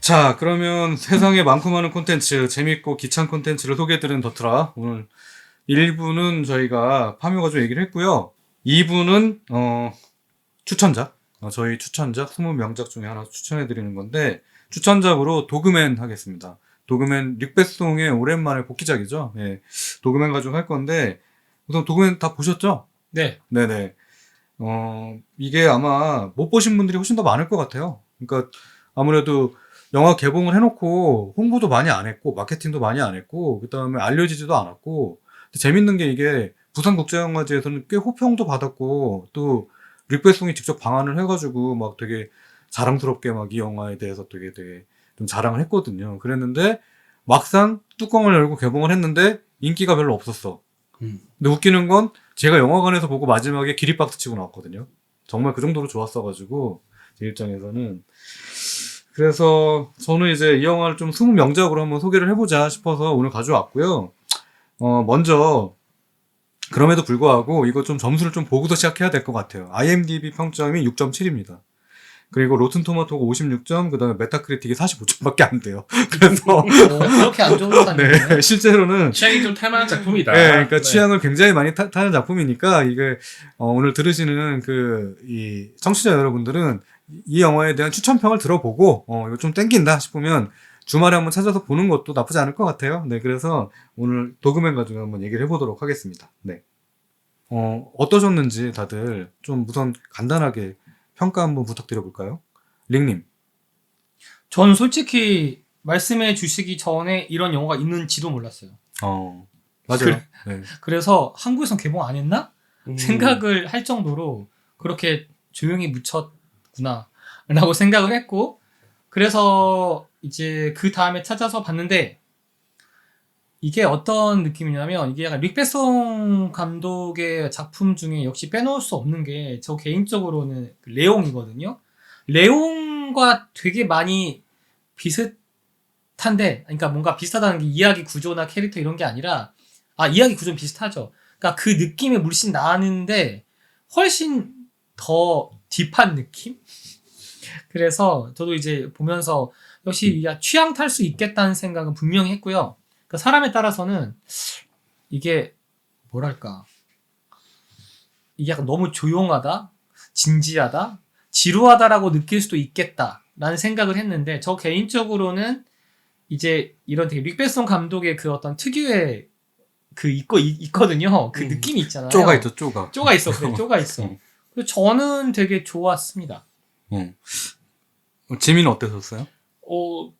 자, 그러면 세상에 많고 많은 콘텐츠, 재밌고 기찬 콘텐츠를 소개해드리는 더트라. 오늘 1부는 저희가 파묘 가지고 얘기를 했고요. 2부는, 추천작. 저희 추천작 20명작 중에 하나 추천해드리는 건데, 추천작으로 도그맨 하겠습니다. 도그맨, 릭베송의 오랜만에 복귀작이죠. 예. 도그맨 가지고 할 건데, 우선 도그맨 다 보셨죠? 네. 네네. 이게 아마 못 보신 분들이 훨씬 더 많을 것 같아요. 그러니까 아무래도 영화 개봉을 해놓고 홍보도 많이 안 했고 마케팅도 많이 안 했고 그 다음에 알려지지도 않았고 근데 재밌는 게 이게 부산국제영화제에서는 꽤 호평도 받았고 또 릭베송이 직접 방한을 해가지고 막 되게 자랑스럽게 막 이 영화에 대해서 되게 좀 자랑을 했거든요. 그랬는데 막상 뚜껑을 열고 개봉을 했는데 인기가 별로 없었어. 근데 웃기는 건 제가 영화관에서 보고 마지막에 기립박수 치고 나왔거든요. 정말 그 정도로 좋았어가지고 제 입장에서는 그래서 저는 이제 이 영화를 좀 20명작으로 한번 소개를 해보자 싶어서 오늘 가져왔고요. 먼저 그럼에도 불구하고 이거 좀 점수를 좀 보고서 시작해야 될 것 같아요. IMDb 평점이 6.7입니다. 그리고 로튼토마토가 56점, 그 다음에 메타크리틱이 45점밖에 안 돼요. 그래서 그렇게 안 좋다는 네, 실제로는 취향이 좀 탈만한 작품이다. 네, 그러니까 네. 취향을 굉장히 많이 타는 작품이니까 이게 오늘 들으시는 이 청취자 여러분들은 이 영화에 대한 추천평을 들어보고 이거 좀 땡긴다 싶으면 주말에 한번 찾아서 보는 것도 나쁘지 않을 것 같아요. 네, 그래서 오늘 도그맨 가지고 한번 얘기를 해보도록 하겠습니다. 네, 어떠셨는지 다들 좀 우선 간단하게 평가 한번 부탁드려볼까요? 링님. 전 솔직히 말씀해 주시기 전에 이런 영화가 있는지도 몰랐어요. 맞아요. 네. 그래서 한국에선 개봉 안 했나? 생각을 할 정도로 그렇게 조용히 묻혔구나 라고 생각을 했고 그래서 이제 그 다음에 찾아서 봤는데 이게 어떤 느낌이냐면 이게 약간 릭베송 감독의 작품 중에 역시 빼놓을 수 없는 게 저 개인적으로는 레옹이거든요. 레옹과 되게 많이 비슷한데 그러니까 뭔가 비슷하다는 게 이야기 구조나 캐릭터 이런 게 아니라 이야기 구조는 비슷하죠. 그러니까 그 느낌이 물씬 나는데 훨씬 더 딥한 느낌? 그래서 저도 이제 보면서 역시 취향 탈 수 있겠다는 생각은 분명히 했고요. 그 사람에 따라서는 이게 뭐랄까 이게 약간 너무 조용하다, 진지하다, 지루하다라고 느낄 수도 있겠다라는 생각을 했는데 저 개인적으로는 이제 이런 되게 릭베송 감독의 그 어떤 특유의 그 있거든요. 그 느낌이 있잖아요. 쪼가 있죠, 쪼가. 쪼가 있어, 그래, 쪼가 있어. 그래서 저는 되게 좋았습니다. 지민은 어떠셨어요?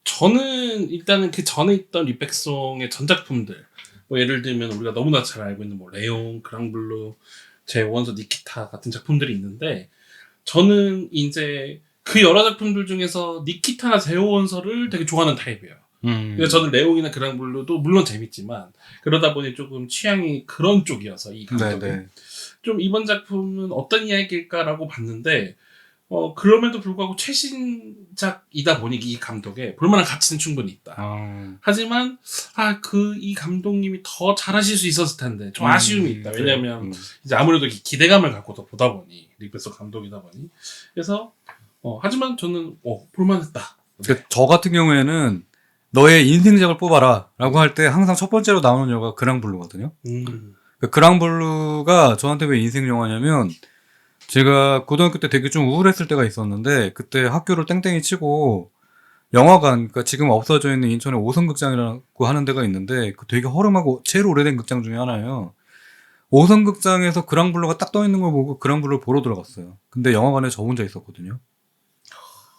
저는 일단은 그 전에 있던 리백송의 전작품들, 뭐 예를 들면 우리가 너무나 잘 알고 있는 뭐 레옹, 그랑블루, 제 원서 니키타 같은 작품들이 있는데, 저는 이제 그 여러 작품들 중에서 니키타나 제오원서를 되게 좋아하는 타입이에요. 그래서 저는 레옹이나 그랑블루도 물론 재밌지만 그러다 보니 조금 취향이 그런 쪽이어서 이 감독은 좀 이번 작품은 어떤 이야기일까라고 봤는데 그럼에도 불구하고 최신작이다 보니 이 감독의 볼만한 가치는 충분히 있다. 하지만 이 감독님이 더 잘하실 수 있었을 텐데 좀 아쉬움이 있다. 왜냐면 이제 아무래도 기대감을 갖고 더 보다 보니 릭베송 감독이다 보니 그래서 하지만 저는 볼만했다. 그러니까 저 같은 경우에는 너의 인생작을 뽑아라 라고 할 때 항상 첫 번째로 나오는 영화가 그랑블루거든요. 그러니까 그랑블루가 저한테 왜 인생 영화냐면 제가 고등학교 때 되게 좀 우울했을 때가 있었는데 그때 학교를 땡땡이 치고 영화관, 그러니까 지금 없어져 있는 인천에 오성극장이라고 하는 데가 있는데 그 되게 허름하고 제일 오래된 극장 중에 하나예요. 오성극장에서 그랑블루가 딱 떠 있는 걸 보고 그랑블루를 보러 들어갔어요. 근데 영화관에 저 혼자 있었거든요.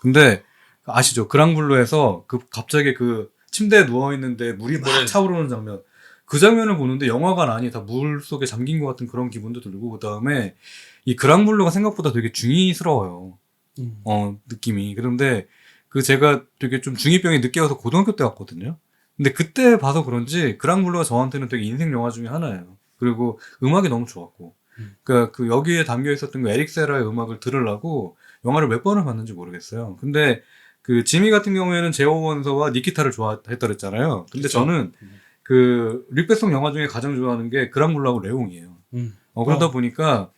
근데 아시죠? 그랑블루에서 갑자기 그 침대에 누워 있는데 물이 막 차오르는 장면. 그 장면을 보는데 영화관 안이 다 물 속에 잠긴 것 같은 그런 기분도 들고 그 다음에 이 그랑블루가 생각보다 되게 중이스러워요. 느낌이. 그런데 제가 되게 좀 중이병이 늦게 와서 고등학교 때 왔거든요. 근데 그때 봐서 그런지 그랑블루가 저한테는 되게 인생 영화 중에 하나예요. 그리고 음악이 너무 좋았고. 그러니까 여기에 담겨 있었던 그 에릭 세라의 음악을 들으려고 영화를 몇 번을 봤는지 모르겠어요. 근데 지미 같은 경우에는 제오 원서와 니키타를 좋아했다 그랬잖아요. 근데 그쵸? 저는 릭베송 영화 중에 가장 좋아하는 게 그랑블루하고 레옹이에요. 그러다 보니까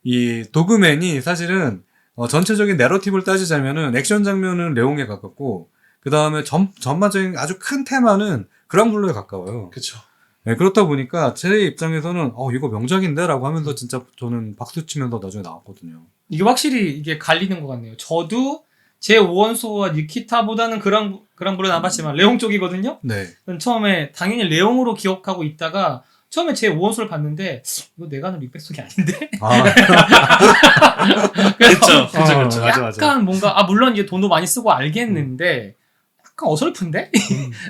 이 도그맨이 사실은 전체적인 내러티브를 따지자면은 액션 장면은 레옹에 가깝고 그 다음에 전반적인 아주 큰 테마는 그랑블루에 가까워요. 그쵸. 네, 그렇다 보니까 제 입장에서는 이거 명작인데? 라고 하면서 진짜 저는 박수 치면서 나중에 나왔거든요. 이게 확실히 이게 갈리는 것 같네요. 저도 제 오원소와 니키타보다는 그랑블루는 안 봤지만 레옹 쪽이거든요. 네. 저는 처음에 당연히 레옹으로 기억하고 있다가 처음에 제 오원소를 봤는데 이거 내가 아는 리백송이 아닌데? 아, 그쵸. 그쵸. 맞아, 약간 뭔가 물론 이제 돈도 많이 쓰고 알겠는데 약간 어설픈데?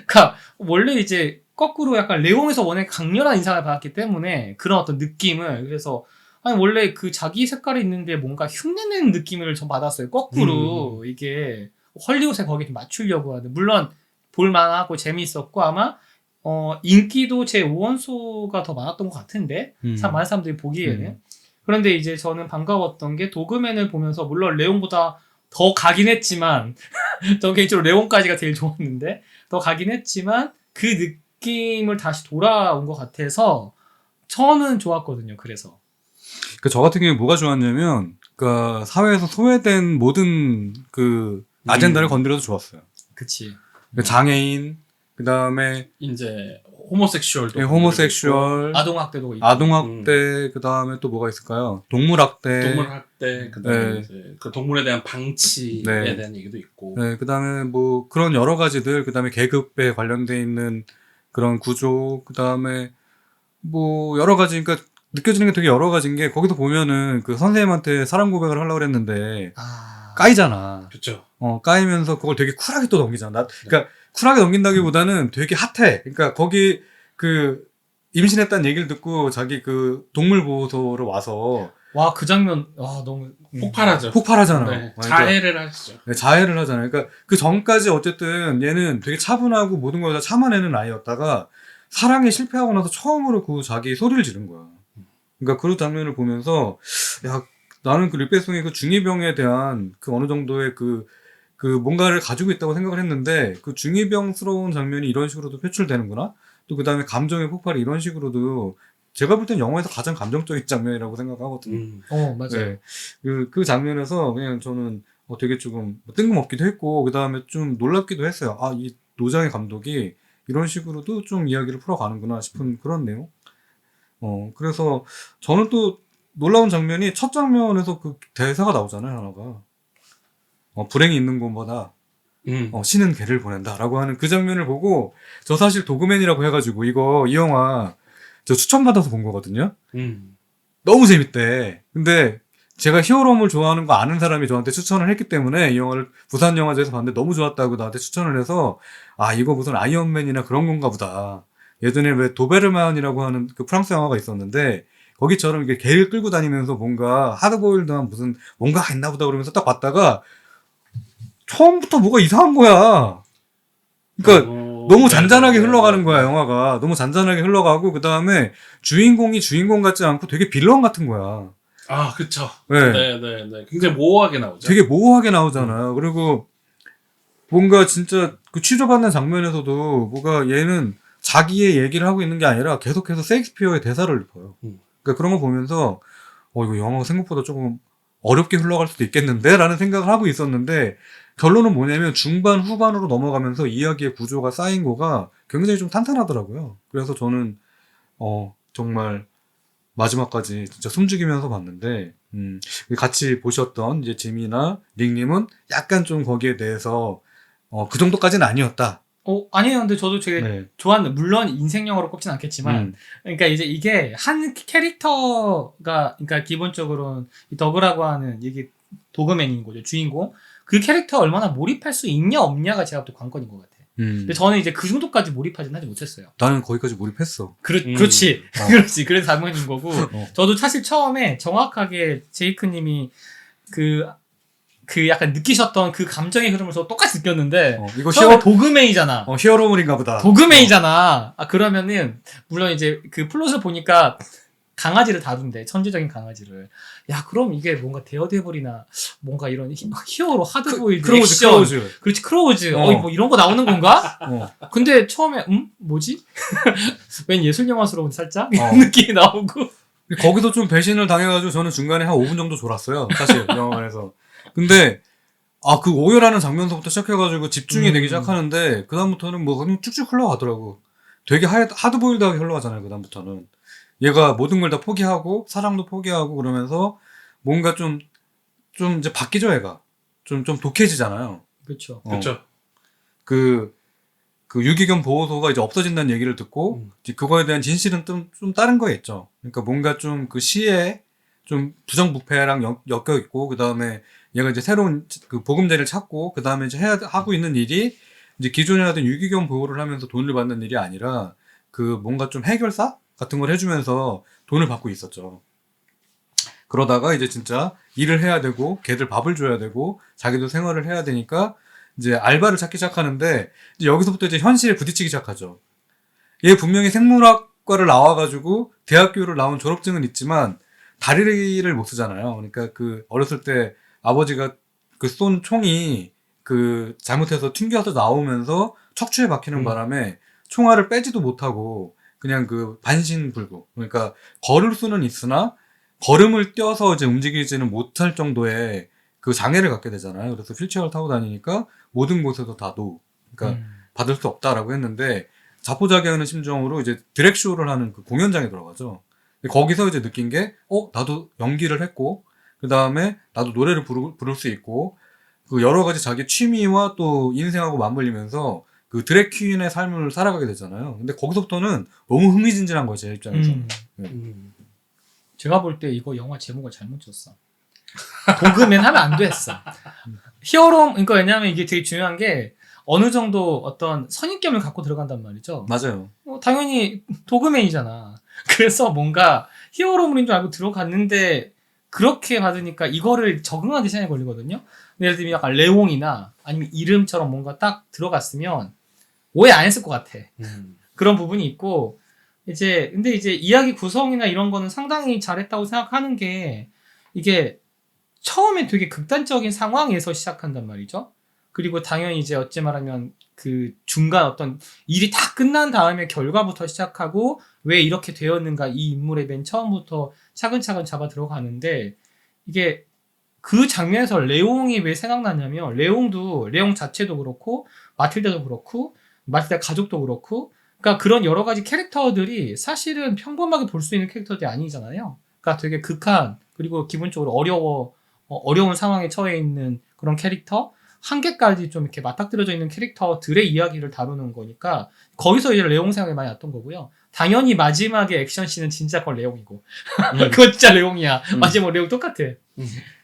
그러니까 원래 이제 거꾸로 약간 레옹에서 워낙 강렬한 인상을 받았기 때문에 그런 어떤 느낌을 그래서 아니 원래 그 자기 색깔이 있는데 뭔가 흉내내는 느낌을 좀 받았어요. 거꾸로 이게 헐리우드에 거기에 좀 맞추려고 하는 물론 볼만하고 재미있었고 아마 인기도 제 오원소가 더 많았던 것 같은데 참 많은 사람들이 보기에는 그런데 이제 저는 반가웠던 게 도그맨을 보면서 물론 레옹보다 더 가긴 했지만 저 개인적으로 레옹까지가 제일 좋았는데 더 가긴 했지만 그 느낌을 다시 돌아온 것 같아서 저는 좋았거든요. 그래서 저 같은 경우에 뭐가 좋았냐면, 사회에서 소외된 모든 아젠다를 건드려도 좋았어요. 그치. 장애인, 그 다음에, 이제 호모섹슈얼도 호모섹슈얼, 아동학대도 있고. 아동학대, 그 다음에 또 뭐가 있을까요? 동물학대. 동물학대, 그다음에 네. 이제 그 동물에 대한 방치에 네. 대한 얘기도 있고. 네, 그 다음에 그런 여러 가지들, 그 다음에 계급에 관련돼 있는 그런 구조, 그 다음에 여러 가지, 그러니까 느껴지는 게 되게 여러 가지인 게, 거기서 보면은 선생님한테 사랑 고백을 하려고 그랬는데, 까이잖아. 그렇죠. 까이면서 그걸 되게 쿨하게 또 넘기잖아. 그러니까 쿨하게 넘긴다기보다는 되게 핫해. 그러니까 거기 임신했다는 얘기를 듣고 자기 동물 보호소로 와서 와, 그 장면, 너무. 폭발하죠. 폭발하잖아. 네. 그러니까 자해를 하시죠. 네, 자해를 하잖아요. 그러니까 그 전까지 어쨌든 얘는 되게 차분하고 모든 걸 다 참아내는 아이였다가 사랑에 실패하고 나서 처음으로 자기 소리를 지른 거야. 그러니까 그런 장면을 보면서 야, 나는 릴베송의 중이병에 대한 어느 정도의 뭔가를 가지고 있다고 생각을 했는데 중이병스러운 장면이 이런 식으로도 표출되는구나. 또 그 다음에 감정의 폭발이 이런 식으로도 제가 볼 땐 영화에서 가장 감정적인 장면이라고 생각하거든요. 맞아요. 네. 그 장면에서 그냥 저는 되게 조금 뜬금없기도 했고, 그 다음에 좀 놀랍기도 했어요. 이 노장의 감독이 이런 식으로도 좀 이야기를 풀어가는구나 싶은 그런 내용. 그래서 저는 또 놀라운 장면이 첫 장면에서 대사가 나오잖아요, 하나가. 불행이 있는 곳마다 신은 개를 보낸다라고 하는 그 장면을 보고, 저 사실 도그맨이라고 해가지고 이 영화 저 추천받아서 본 거거든요. 너무 재밌대. 근데 제가 히어로물 좋아하는 거 아는 사람이 저한테 추천을 했기 때문에 이 영화를 부산영화제에서 봤는데 너무 좋았다고 나한테 추천을 해서 이거 무슨 아이언맨이나 그런 건가 보다. 예전에 왜 도베르만이라고 하는 프랑스 영화가 있었는데 거기처럼 이렇게 개를 끌고 다니면서 뭔가 하드보일드한 무슨 뭔가가 있나 보다 그러면서 딱 봤다가 처음부터 뭐가 이상한 거야. 그러니까 너무 잔잔하게 흘러가는 거야, 영화가. 너무 잔잔하게 흘러가고, 그 다음에 주인공이 주인공 같지 않고 되게 빌런 같은 거야. 그쵸. 네. 네. 굉장히 모호하게 나오죠. 되게 모호하게 나오잖아요. 그리고 뭔가 진짜 취조받는 장면에서도 뭐가 얘는 자기의 얘기를 하고 있는 게 아니라 계속해서 셰익스피어의 대사를 읊어요. 그러니까 그런 거 보면서, 이거 영화가 생각보다 조금 어렵게 흘러갈 수도 있겠는데? 라는 생각을 하고 있었는데, 결론은 뭐냐면 중반 후반으로 넘어가면서 이야기의 구조가 쌓인 거가 굉장히 좀 탄탄하더라고요. 그래서 저는 정말 마지막까지 진짜 숨죽이면서 봤는데 같이 보셨던 이제 지미나 닉님은 약간 좀 거기에 대해서 그 정도까지는 아니었다. 아니에요. 근데 저도 되게 네. 좋았는데 물론 인생 영화로 꼽진 않겠지만 그러니까 이제 이게 한 캐릭터가 그러니까 기본적으로는 이 더그라고 하는 이게 도그맨인 거죠. 주인공. 그 캐릭터 얼마나 몰입할 수 있냐 없냐가 제가 또 관건인 것 같아. 근데 저는 이제 그 정도까지 몰입하진 하지 못했어요. 나는 거기까지 몰입했어. 그렇지. 그렇지. 그래서 장면인 거고. 저도 사실 처음에 정확하게 제이크님이 그 약간 느끼셨던 그 감정의 흐름을 저 똑같이 느꼈는데 이거 도그맨이잖아. 히어로물인가 보다. 도그맨이잖아. 그러면은 물론 이제 그 플롯을 보니까 강아지를 다룬대. 천재적인 강아지를. 야, 그럼 이게 뭔가 데어데블이나 뭔가 이런 히어로 하드보일드 액션. 그렇지, 크로우즈. 뭐 이런 거 나오는 건가? 근데 처음에 뭐지? 웬 예술 영화스러운 살짝 이런 느낌이 나오고. 거기도 좀 배신을 당해가지고 저는 중간에 한 5분 정도 졸았어요. 사실 영화관에서. 근데 그 오열하는 장면서부터 시작해가지고 집중이 되기 시작하는데, 그다음부터는 뭐 그냥 쭉쭉 흘러가더라고. 되게 하드보일드하게 흘러가잖아요, 그다음부터는. 얘가 모든 걸 다 포기하고, 사랑도 포기하고 그러면서 뭔가 좀 이제 바뀌죠, 얘가. 좀 독해지잖아요. 그렇죠. 그렇죠. 그 유기견 보호소가 이제 없어진다는 얘기를 듣고, 이제 그거에 대한 진실은 좀 다른 거였죠. 그러니까 뭔가 좀 그 시에 좀 부정부패랑 엮여 있고, 그 다음에 얘가 이제 새로운 그 보금자리를 찾고, 그 다음에 이제 하고 있는 일이 이제 기존에 하던 유기견 보호를 하면서 돈을 받는 일이 아니라, 그 뭔가 좀 해결사 같은 걸 해주면서 돈을 받고 있었죠. 그러다가 이제 진짜 일을 해야 되고, 걔들 밥을 줘야 되고, 자기도 생활을 해야 되니까, 이제 알바를 찾기 시작하는데, 이제 여기서부터 이제 현실에 부딪히기 시작하죠. 얘 분명히 생물학과를 나와가지고, 대학교를 나온 졸업증은 있지만, 다리를 못 쓰잖아요. 그러니까 그, 어렸을 때 아버지가 그 쏜 총이 그, 잘못해서 튕겨서 나오면서 척추에 박히는 바람에 총알을 빼지도 못하고, 그냥 그 반신불구. 그러니까 걸을 수는 있으나, 걸음을 떼어서 이제 움직이지는 못할 정도의 그 장애를 갖게 되잖아요. 그래서 휠체어를 타고 다니니까 모든 곳에서 다 그러니까 받을 수 없다라고 했는데, 자포자기하는 심정으로 이제 드랙쇼를 하는 그 공연장에 들어가죠. 거기서 이제 느낀 게, 나도 연기를 했고, 그 다음에 나도 노래를 부를 수 있고, 그 여러 가지 자기 취미와 또 인생하고 맞물리면서 그 드랙 퀸의 삶을 살아가게 되잖아요. 근데 거기서부터는 너무 흥미진진한 거죠, 제 입장에서. 제가 볼 때 이거 영화 제목을 잘못 줬어. 도그맨 하면 안 됐어. 히어로, 그러니까 왜냐하면 이게 되게 중요한 게 어느 정도 어떤 선입견을 갖고 들어간단 말이죠. 맞아요. 당연히 도그맨이잖아. 그래서 뭔가 히어로물인 줄 알고 들어갔는데 그렇게 받으니까 이거를 적응하는 데 시간이 걸리거든요. 예를 들면 약간 레옹이나 아니면 이름처럼 뭔가 딱 들어갔으면 오해 안 했을 것 같아. 그런 부분이 있고, 근데 이제 이야기 구성이나 이런 거는 상당히 잘했다고 생각하는 게, 이게 처음에 되게 극단적인 상황에서 시작한단 말이죠. 그리고 당연히 이제 어찌 말하면 그 중간 어떤 일이 다 끝난 다음에 결과부터 시작하고 왜 이렇게 되었는가 이 인물의 맨 처음부터 차근차근 잡아 들어가는데, 이게 그 장면에서 레옹이 왜 생각나냐면, 레옹 자체도 그렇고 마틸다도 그렇고 마틸다 가족도 그렇고, 그러니까 그런 여러 가지 캐릭터들이 사실은 평범하게 볼 수 있는 캐릭터들이 아니잖아요. 그러니까 되게 극한, 그리고 기본적으로 어려운 상황에 처해 있는 그런 캐릭터, 한계까지 좀 이렇게 맞닥뜨려져 있는 캐릭터들의 이야기를 다루는 거니까 거기서 이제 레옹 생각이 많이 났던 거고요. 당연히 마지막에 액션씬은 진짜 그건 레옹이고 그건 진짜 레옹이야. 마지막 레옹 똑같아.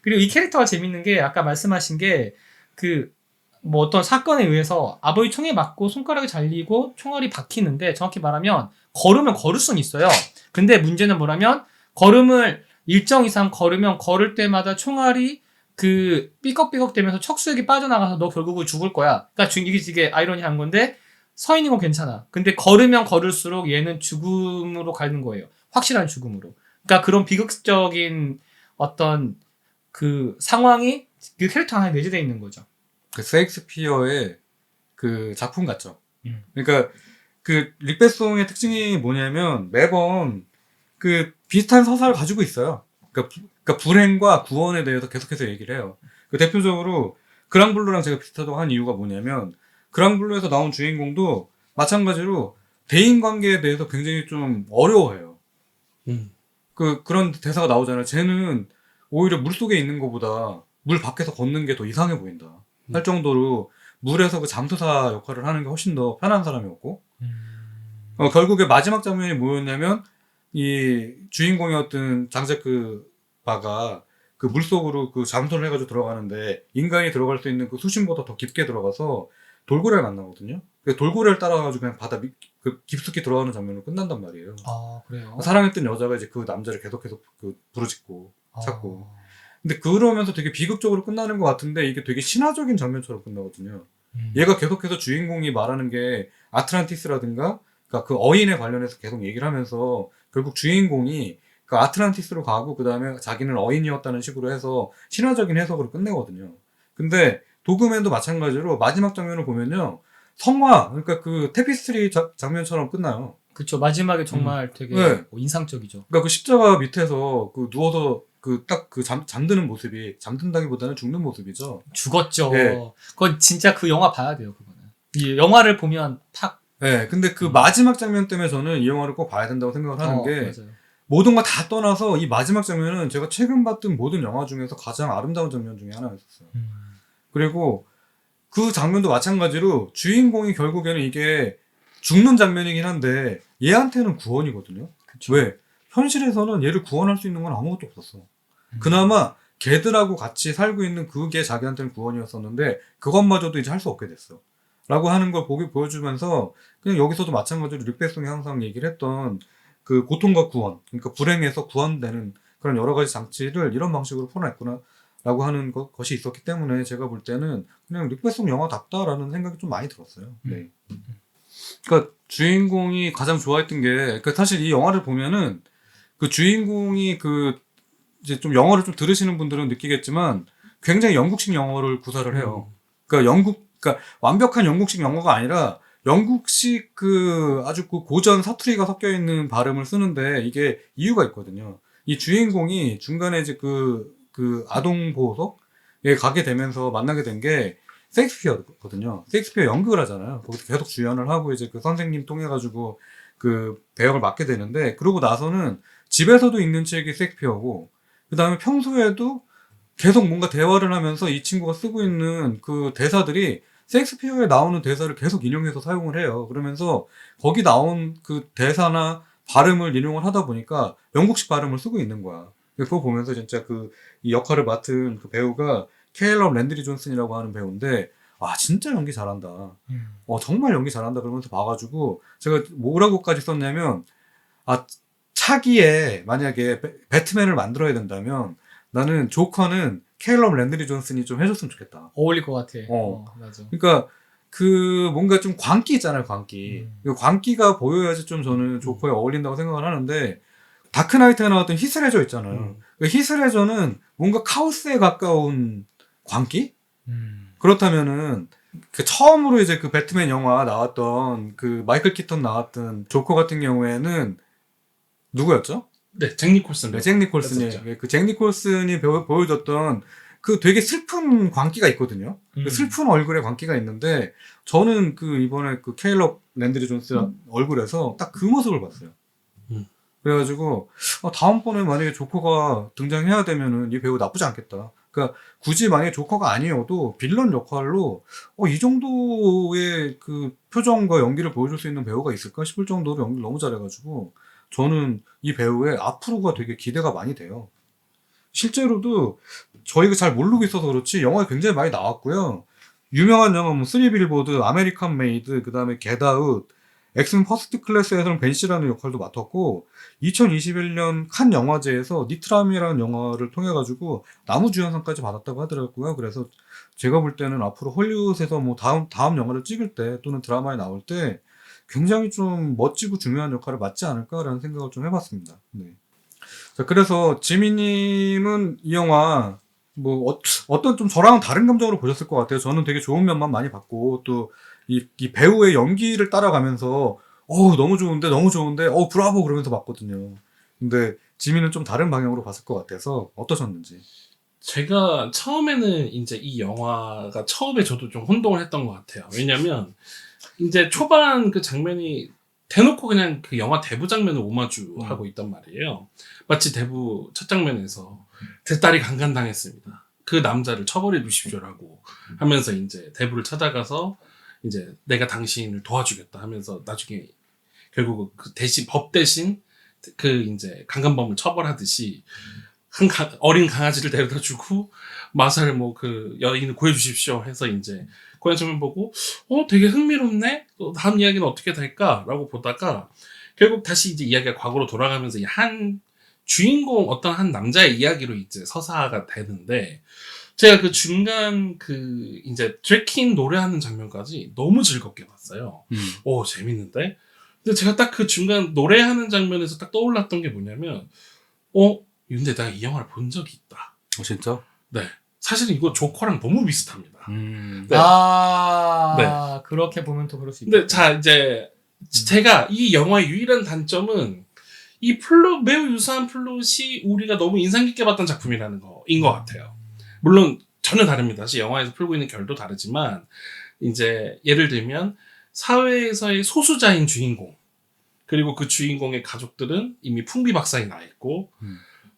그리고 이 캐릭터가 재밌는 게, 아까 말씀하신 게 뭐 어떤 사건에 의해서 아버지 총에 맞고 손가락이 잘리고 총알이 박히는데, 정확히 말하면 걸으면 걸을 수는 있어요. 근데 문제는 뭐냐면, 걸음을 일정 이상 걸으면 걸을 때마다 총알이 그 삐걱삐걱 되면서 척수액이 빠져나가서 너 결국은 죽을 거야. 그러니까 이게 되게 아이러니한 건데, 서 있는 건 괜찮아. 근데 걸으면 걸을수록 얘는 죽음으로 가는 거예요. 확실한 죽음으로. 그러니까 그런 비극적인 어떤 그 상황이 그 캐릭터 안에 내재되어 있는 거죠. 그 셰익스피어의 그 작품 같죠. 그러니까 그 릭베송의 특징이 뭐냐면 매번 그 비슷한 서사를 가지고 있어요. 그러니까 불행과 구원에 대해서 계속해서 얘기를 해요. 그 대표적으로 그랑블루랑 제가 비슷하다고 한 이유가 뭐냐면, 그랑블루에서 나온 주인공도 마찬가지로 대인 관계에 대해서 굉장히 좀 어려워해요. 그런 대사가 나오잖아요. 쟤는 오히려 물 속에 있는 것보다 물 밖에서 걷는 게 더 이상해 보인다 할 정도로 물에서 그 잠수사 역할을 하는 게 훨씬 더 편한 사람이었고, 결국에 마지막 장면이 뭐였냐면, 이 주인공이었던 장제크바가 그 물속으로 그 잠수를 해가지고 들어가는데, 인간이 들어갈 수 있는 그 수심보다 더 깊게 들어가서 돌고래를 만나거든요. 그 돌고래를 따라가지고 그냥 바다 그 깊숙이 들어가는 장면으로 끝난단 말이에요. 아, 그래요? 사랑했던 여자가 이제 그 남자를 계속해서 그 부르짖고 찾고. 근데 그러면서 되게 비극적으로 끝나는 것 같은데, 이게 되게 신화적인 장면처럼 끝나거든요. 얘가 계속해서 주인공이 말하는 게 아틀란티스라든가, 그러니까 그 어인에 관련해서 계속 얘기를 하면서 결국 주인공이 그 아틀란티스로 가고 그 다음에 자기는 어인이었다는 식으로 해서 신화적인 해석으로 끝내거든요. 근데 도그맨도 마찬가지로 마지막 장면을 보면요, 성화, 그러니까 그 테피스트리 장면처럼 끝나요. 그쵸. 마지막에 정말 되게 네. 인상적이죠. 그러니까 그 십자가 밑에서 그 누워서 그 잠드는 모습이 잠든다기보다는 죽는 모습이죠. 죽었죠. 네. 그건 진짜 그 영화 봐야 돼요. 그거는. 이 영화를 보면 탁. 네, 근데 그 마지막 장면 때문에 저는 이 영화를 꼭 봐야 된다고 생각을 하는 게 맞아요. 모든 걸 다 떠나서 이 마지막 장면은 제가 최근 봤던 모든 영화 중에서 가장 아름다운 장면 중에 하나였었어요. 그리고 그 장면도 마찬가지로 주인공이 결국에는 이게 죽는 장면이긴 한데 얘한테는 구원이거든요. 그쵸. 왜? 현실에서는 얘를 구원할 수 있는 건 아무것도 없었어. 그나마 걔들하고 같이 살고 있는 그게 자기한테는 구원이었었는데 그것마저도 이제 할 수 없게 됐어. 라고 하는 걸 보여주면서 그냥 여기서도 마찬가지로 릭베송이 항상 얘기를 했던 그 고통과 구원, 그러니까 불행에서 구원되는 그런 여러 가지 장치를 이런 방식으로 풀어냈구나 라고 하는 것이 있었기 때문에 제가 볼 때는 그냥 릭베송 영화답다라는 생각이 좀 많이 들었어요. 네. 그러니까 주인공이 가장 좋아했던 게 그러니까 사실 이 영화를 보면은 그 주인공이 그 이제 좀 영어를 좀 들으시는 분들은 느끼겠지만 굉장히 영국식 영어를 구사를 해요. 그러니까 완벽한 영국식 영어가 아니라 영국식 그 아주 그 고전 사투리가 섞여 있는 발음을 쓰는데 이게 이유가 있거든요. 이 주인공이 중간에 이제 그 아동 보호소에 가게 되면서 만나게 된 게 셰익스피어거든요. 셰익스피어 연극을 하잖아요. 거기서 계속 주연을 하고 이제 그 선생님 통해 가지고 그 배역을 맡게 되는데 그러고 나서는 집에서도 읽는 책이 셰익스피어고 그 다음에 평소에도 계속 뭔가 대화를 하면서 이 친구가 쓰고 있는 그 대사들이 셰익스피어에 나오는 대사를 계속 인용해서 사용을 해요. 그러면서 거기 나온 그 대사나 발음을 인용을 하다 보니까 영국식 발음을 쓰고 있는 거야. 그거 보면서 진짜 이 역할을 맡은 그 배우가 케일럽 랜드리 존슨이라고 하는 배우인데 아 진짜 연기 잘한다. 정말 연기 잘한다 그러면서 봐가지고 제가 뭐라고까지 썼냐면 차기에 만약에 배트맨을 만들어야 된다면 나는 조커는 케일럽 랜드리 존슨이 좀 해줬으면 좋겠다. 어울릴 것 같아. 맞아. 그러니까 뭔가 좀 광기 있잖아요, 광기. 그 광기가 보여야지 좀 저는 조커에 어울린다고 생각을 하는데 다크나이트에 나왔던 히스레저 있잖아요. 그 히스레저는 뭔가 카오스에 가까운 광기? 그렇다면은 그 처음으로 이제 그 배트맨 영화 나왔던 그 마이클 키턴 나왔던 조커 같은 경우에는 누구였죠? 네, 잭 니콜슨. 네, 잭 니콜슨이 잭 니콜슨이 보여줬던 그 되게 슬픈 광기가 있거든요. 그 슬픈 얼굴에 광기가 있는데 저는 이번에 그 케일럽 랜드리 존슨 얼굴에서 딱 그 모습을 봤어요. 그래가지고 다음번에 만약에 조커가 등장해야 되면은 이 배우 나쁘지 않겠다. 그러니까 굳이 만약에 조커가 아니어도 빌런 역할로 이 정도의 그 표정과 연기를 보여줄 수 있는 배우가 있을까 싶을 정도로 연기를 너무 잘해가지고 저는 이 배우의 앞으로가 되게 기대가 많이 돼요. 실제로도 저희가 잘 모르고 있어서 그렇지 영화에 굉장히 많이 나왔고요. 유명한 영화 뭐 쓰리 빌보드, 아메리칸 메이드, 그 다음에 겟아웃, 엑스맨 퍼스트 클래스에서는 벤 씨라는 역할도 맡았고 2021년 칸 영화제에서 니트람이라는 영화를 통해 가지고 나무주연상까지 받았다고 하더라고요. 그래서 제가 볼 때는 앞으로 헐리우드에서 뭐 다음 영화를 찍을 때 또는 드라마에 나올 때 굉장히 좀 멋지고 중요한 역할을 맡지 않을까라는 생각을 좀 해봤습니다. 네. 자, 그래서 지민님은 이 영화 뭐 어떤 좀 저랑은 다른 감정으로 보셨을 것 같아요. 저는 되게 좋은 면만 많이 봤고 또 이 배우의 연기를 따라가면서 너무 좋은데 브라보 그러면서 봤거든요. 근데 지민은 좀 다른 방향으로 봤을 것 같아서 어떠셨는지. 제가 처음에는 이제 이 영화가 처음에 저도 좀 혼동을 했던 것 같아요. 왜냐면 이제 초반 그 장면이 대놓고 그냥 그 영화 대부 장면을 오마주하고 있단 말이에요. 마치 대부 첫 장면에서 제 딸이 강간당했습니다. 그 남자를 처벌해 주십시오라고 하면서 이제 대부를 찾아가서 이제 내가 당신을 도와주겠다 하면서 나중에 결국 그 법 대신 그 이제 강간범을 처벌하듯이 어린 강아지를 데려다 주고 마사를 뭐 그 여인을 구해주십시오 해서 이제 그런 장면 보고 되게 흥미롭네. 또 다음 이야기는 어떻게 될까라고 보다가 결국 다시 이제 이야기가 과거로 돌아가면서 한 주인공 어떤 한 남자의 이야기로 이제 서사가 되는데 제가 그 중간 그 이제 트래킹 노래하는 장면까지 너무 즐겁게 봤어요. 재밌는데? 근데 제가 딱 그 중간 노래하는 장면에서 딱 떠올랐던 게 뭐냐면 근데 내가 이 영화를 본 적이 있다. 진짜? 네. 사실 이거 조커랑 너무 비슷합니다. 네. 네. 그렇게 보면 또 그럴 수 있다. 근데 자, 이제 제가 이 영화의 유일한 단점은 이 플롯, 매우 유사한 플롯이 우리가 너무 인상 깊게 봤던 작품이라는 거인 것 같아요. 물론 전혀 다릅니다. 사실 영화에서 풀고 있는 결도 다르지만, 이제 예를 들면 사회에서의 소수자인 주인공, 그리고 그 주인공의 가족들은 이미 풍비박산이 나 있고,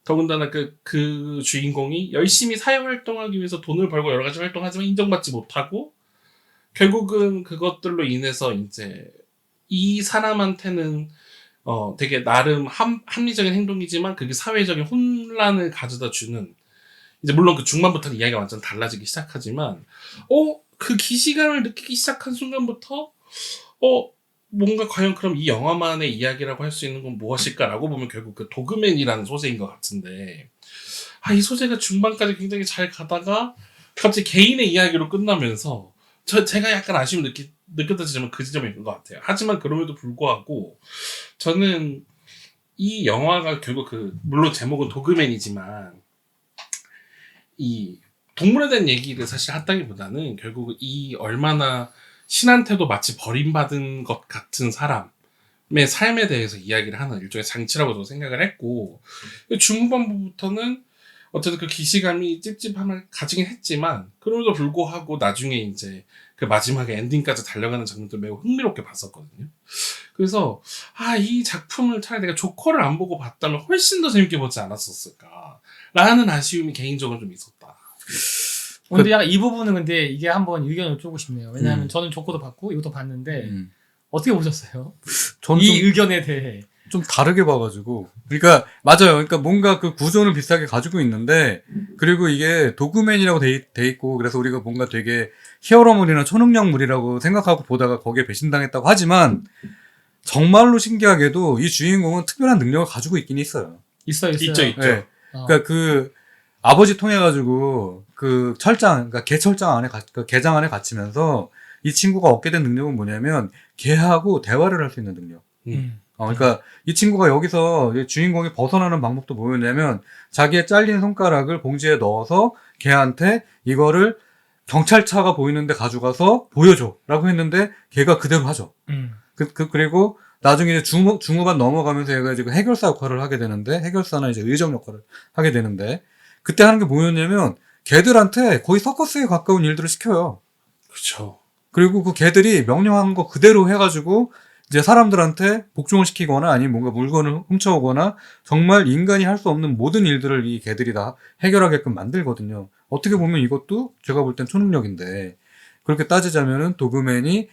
더군다나 그 주인공이 열심히 사회활동하기 위해서 돈을 벌고 여러 가지 활동하지만 인정받지 못하고, 결국은 그것들로 인해서 이제 이 사람한테는 되게 나름 합리적인 행동이지만 그게 사회적인 혼란을 가져다 주는, 이제 물론 그 중반부터는 이야기가 완전 달라지기 시작하지만, 그 기시감을 느끼기 시작한 순간부터, 뭔가 과연 그럼 이 영화만의 이야기라고 할 수 있는 건 무엇일까라고 보면 결국 그 도그맨이라는 소재인 것 같은데, 이 소재가 중반까지 굉장히 잘 가다가 갑자기 개인의 이야기로 끝나면서 제가 약간 아쉬움을 느꼈던 지점은 그 지점인 것 같아요. 하지만 그럼에도 불구하고 저는 이 영화가 결국 물론 제목은 도그맨이지만 이 동물에 대한 얘기를 사실 했다기보다는 결국 이 얼마나 신한테도 마치 버림받은 것 같은 사람의 삶에 대해서 이야기를 하는 일종의 장치라고 저도 생각을 했고, 중반부부터는 어쨌든 그 기시감이 찝찝함을 가지긴 했지만 그럼에도 불구하고 나중에 이제 그 마지막에 엔딩까지 달려가는 장면도 매우 흥미롭게 봤었거든요. 그래서 이 작품을 차라리 내가 조커를 안 보고 봤다면 훨씬 더 재밌게 보지 않았었을까 라는 아쉬움이 개인적으로 좀 있었다. 근데 약간 이 부분은 근데 이게 한번 의견을 여쭤보고 싶네요. 왜냐하면 저는 조커도 봤고 이것도 봤는데 어떻게 보셨어요? 저는 이 의견에 대해. 좀 다르게 봐가지고. 그러니까, 맞아요. 그러니까 뭔가 그 구조는 비슷하게 가지고 있는데, 그리고 이게 도그맨이라고 돼 있고, 그래서 우리가 뭔가 되게 히어로물이나 초능력물이라고 생각하고 보다가 거기에 배신당했다고 하지만, 정말로 신기하게도 이 주인공은 특별한 능력을 가지고 있긴 있어요. 있어요. 있죠. 네. 그러니까 아버지 통해가지고, 그러니까 개철장 안에, 그 개장 안에 갇히면서, 이 친구가 얻게 된 능력은 뭐냐면, 개하고 대화를 할 수 있는 능력. 그러니까 이 친구가 여기서 주인공이 벗어나는 방법도 뭐였냐면 자기의 잘린 손가락을 봉지에 넣어서 걔한테 이거를 경찰차가 보이는데 가져가서 보여줘라고 했는데 걔가 그대로 하죠. 그리고 나중에 이제 중후반 넘어가면서 얘가 이제 해결사 역할을 하게 되는데, 해결사나 이제 의정 역할을 하게 되는데, 그때 하는 게 뭐였냐면 걔들한테 거의 서커스에 가까운 일들을 시켜요. 그렇죠. 그리고 그 걔들이 명령한 거 그대로 해가지고 이제 사람들한테 복종을 시키거나 아니면 뭔가 물건을 훔쳐오거나 정말 인간이 할 수 없는 모든 일들을 이 개들이 다 해결하게끔 만들거든요. 어떻게 보면 이것도 제가 볼 땐 초능력인데, 그렇게 따지자면은 도그맨이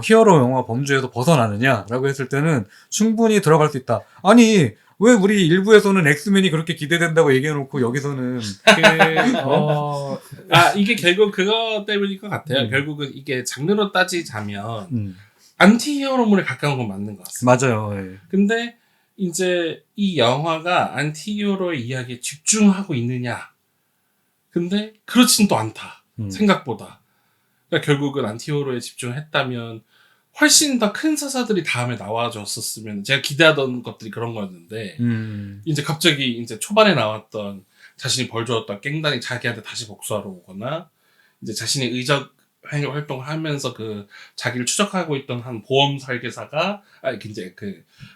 히어로 영화 범주에서 벗어나느냐라고 했을 때는 충분히 들어갈 수 있다. 아니 왜 우리 일부에서는 엑스맨이 그렇게 기대된다고 얘기해놓고 여기서는 이게 결국 그거 때문일 것 같아요. 결국은 이게 장르로 따지자면 안티히어로물에 가까운 건 맞는 것 같습니다. 맞아요. 예. 근데 이제 이 영화가 안티히어로의 이야기에 집중하고 있느냐? 근데 그렇진 또 않다. 생각보다. 그러니까 결국은 안티히어로에 집중했다면 훨씬 더 큰 사사들이 다음에 나와줬었으면, 제가 기대하던 것들이 그런 거였는데 이제 갑자기 이제 초반에 나왔던 자신이 벌 주었던 깽단이 자기한테 다시 복수하러 오거나, 이제 자신이 의적 활동을 하면서 자기를 추적하고 있던 한 보험 설계사가, 이제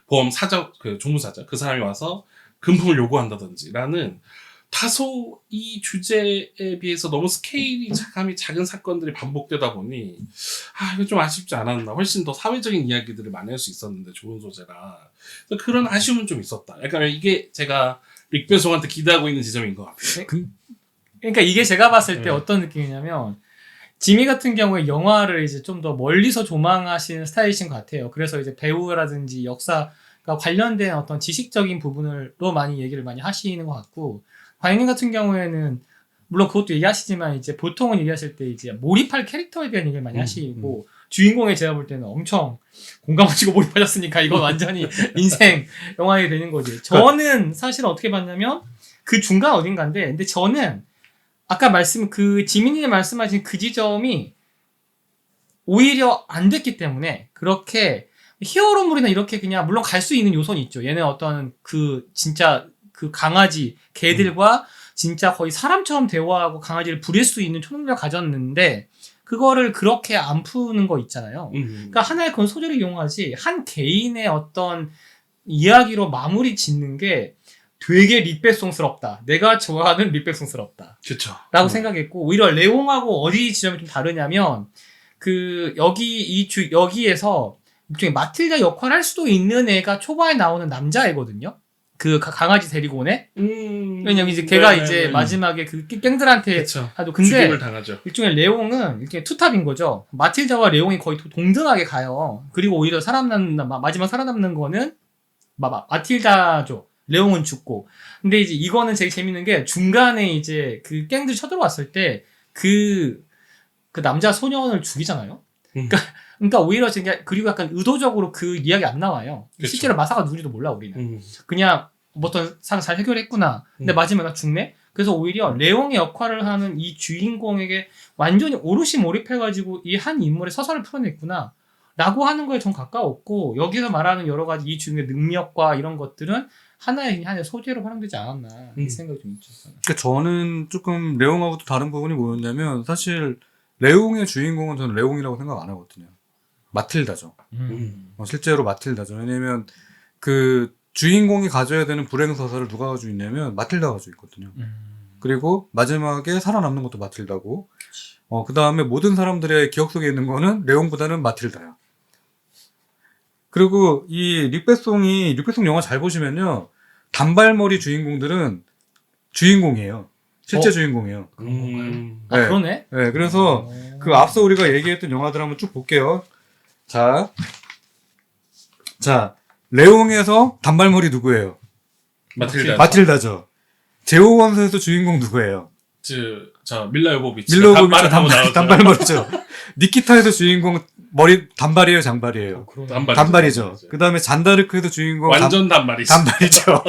보험 사적, 종무사죠. 그 사람이 와서 금품을 요구한다든지라는 다소 이 주제에 비해서 너무 스케일이 감이 작은 사건들이 반복되다 보니 이거 좀 아쉽지 않았나. 훨씬 더 사회적인 이야기들을 많이 할 수 있었는데 좋은 소재라. 그래서 그런 아쉬움은 좀 있었다. 약간 이게 제가 릭배송한테 기대하고 있는 지점인 것 같아요. 그러니까 이게 제가 봤을 때 어떤 느낌이냐면, 지미 같은 경우에 영화를 이제 좀 더 멀리서 조망하시는 스타일이신 것 같아요. 그래서 이제 배우라든지 역사가 관련된 어떤 지식적인 부분으로 많이 얘기를 많이 하시는 것 같고, 과잉님 같은 경우에는 물론 그것도 얘기하시지만 이제 보통은 얘기하실 때 이제 몰입할 캐릭터에 대한 얘기를 많이 하시고, 주인공에 제가 볼 때는 엄청 공감하시고 몰입하셨으니까 이건 완전히 인생 영화에 되는 거지. 저는 사실 어떻게 봤냐면 그 중간 어딘가인데, 근데 저는 아까 지민이 말씀하신 그 지점이 오히려 안 됐기 때문에, 그렇게 히어로물이나 이렇게 그냥 물론 갈 수 있는 요소는 있죠. 얘는 어떤 진짜 강아지 개들과 진짜 거의 사람처럼 대화하고 강아지를 부릴 수 있는 초능력을 가졌는데, 그거를 그렇게 안 푸는 거 있잖아요. 그러니까 하나의 그런 소재를 이용하지 한 개인의 어떤 이야기로 마무리 짓는 게 되게 리백송스럽다. 내가 좋아하는 리백송스럽다. 그쵸. 라고 생각했고, 오히려 레옹하고 어디 지점이 좀 다르냐면, 여기에서 일종의 마틸다 역할을 할 수도 있는 애가 초반에 나오는 남자애거든요? 그 강아지 데리고 오네? 왜냐면 이제 걔가 이제 마지막에 그 갱들한테 그쵸. 하도 죽임을 근데 당하죠. 일종의 레옹은 일종의 투탑인 거죠. 마틸다와 레옹이 거의 동등하게 가요. 그리고 오히려 마지막 살아남는 거는 마틸다죠. 레옹은 죽고. 근데 이제 이거는 되게 재밌는 게 중간에 이제 그 갱들이 쳐들어왔을 때 그 남자 소년을 죽이잖아요. 그러니까 오히려 그리고 약간 의도적으로 그 이야기 안 나와요. 그쵸. 실제로 마사가 누군지도 몰라 우리는. 그냥 어떤 상황 잘 해결했구나. 근데 마지막에 나 죽네. 그래서 오히려 레옹의 역할을 하는 이 주인공에게 완전히 오롯이 몰입해가지고 이 한 인물의 서사를 풀어냈구나. 라고 하는 거에 전 가까웠고 여기서 말하는 여러 가지 이 주인공의 능력과 이런 것들은 하나의 소재로 활용되지 않았나 이 생각이 좀 있죠. 그러니까 저는 조금 레옹하고 또 다른 부분이 뭐였냐면 사실 레옹의 주인공은 저는 레옹이라고 생각 안 하거든요. 마틸다죠. 실제로 마틸다죠. 왜냐면 그 주인공이 가져야 되는 불행 서사를 누가 가지고 있냐면 마틸다가 가지고 있거든요. 그리고 마지막에 살아남는 것도 마틸다고. 그 다음에 모든 사람들의 기억 속에 있는 거는 레옹보다는 마틸다야. 그리고 이 릭배송 영화 잘 보시면요. 단발머리 주인공들은 주인공이에요. 실제 주인공이에요. 아, 네. 그러네? 네, 그래서 그 앞서 우리가 얘기했던 영화들 한번 쭉 볼게요. 자, 레옹에서 단발머리 누구예요? 마틸다죠. 제호원소에서 주인공 누구예요? 저 밀라 요보비치. 밀라 요보비치 단발머리죠. 니키타에서 주인공 머리 단발이에요, 장발이에요? 단발이죠. 그 다음에 잔다르크에서 주인공 완전 단발이죠. 단발이죠.